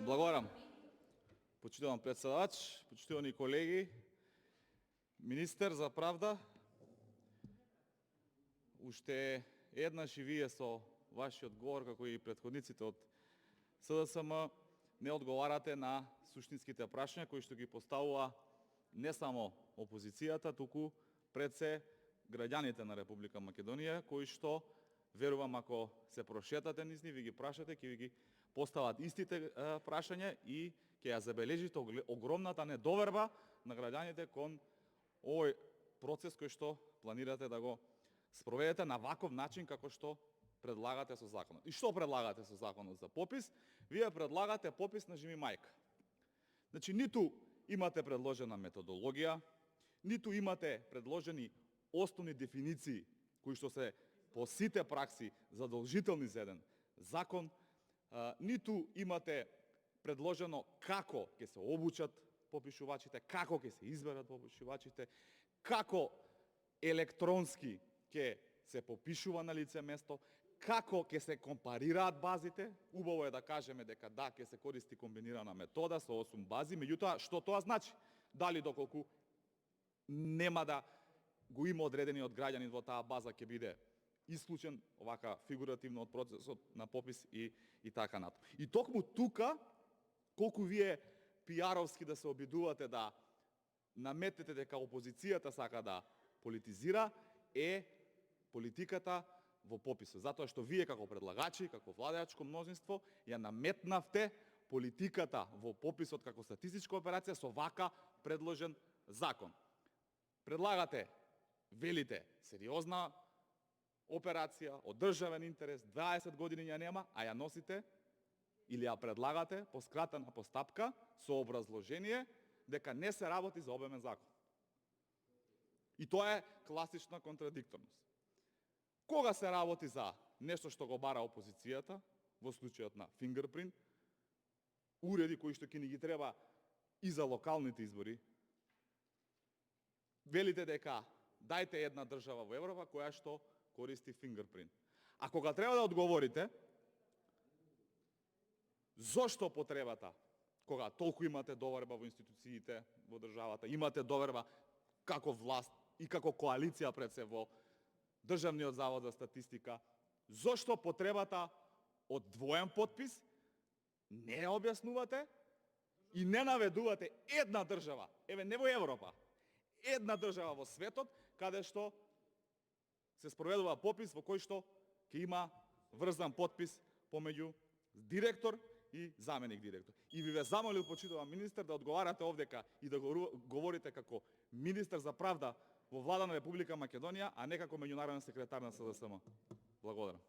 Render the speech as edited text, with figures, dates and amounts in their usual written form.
Благодарам. Почитуван председавач, почитувани колеги, министер за правда, уште еднаш и вие со вашиот говор, како и претходниците од СДСМ, не одговарате на суштинските прашања кои што ги поставува не само опозицијата, туку пред се граѓаните на Република Македонија, кои што, верувам, ако се прошетате низ нив и ги прашате, ќе ви ги постават истите прашања и ќе ја забележите огромната недоверба на граѓаните кон овој процес кој што планирате да го спроведете на ваков начин како што предлагате со законот. И што предлагате со законот за попис? Вие предлагате попис на жими мајка. Значи, ниту имате предложена методологија, ниту имате предложени основни дефиниции кои што се по сите пракси задолжителни за еден закон, ниту имате предложено како ќе се обучат попишувачите, како ќе се изберат попишувачите, како електронски ќе се попишува на лице место, како ќе се компарираат базите. Убаво е да кажеме дека да, ќе се користи комбинирана метода со 8 бази, меѓутоа што тоа значи? Дали доколку нема да го има одредени од граѓанин во таа база ќе биде исклучен овака фигуративно од процесот на попис и така натаму. И токму тука, колку вие пиаровски да се обидувате да наметнете дека опозицијата сака да политизира, е политиката во пописот. Затоа што вие како предлагачи, како владеачко мнозинство, ја наметнавте политиката во пописот како статистичка операција со вака предложен закон. Предлагате, велите, сериозна операција, од државен интерес, 20 години ја нема, а ја носите или ја предлагате по скратена постапка со образложение дека не се работи за обемен закон. И тоа е класична контрадикторност. Кога се работи за нешто што го бара опозицијата, во случајот на фингерпринт, уреди кои што ќе ни ги треба и за локалните избори, велите дека дајте една држава во Европа која што користи фингерпринт. А кога треба да одговорите, зошто потребата, кога толку имате доверба во институциите во државата, имате доверба како власт и како коалиција пред се во Државниот завод за статистика, зошто потребата од двоен потпис не ја објаснувате и не наведувате една држава, еве не во Европа, една држава во светот каде што се спроведува попис во кој што ќе има врзан потпис помеѓу директор и заменик директор. И ви замолил, почитуван министер, да одговарате овдека и да говорите како министер за правда во влада на Република Македонија, а не како меѓународен секретар на СДСМ. Благодарам.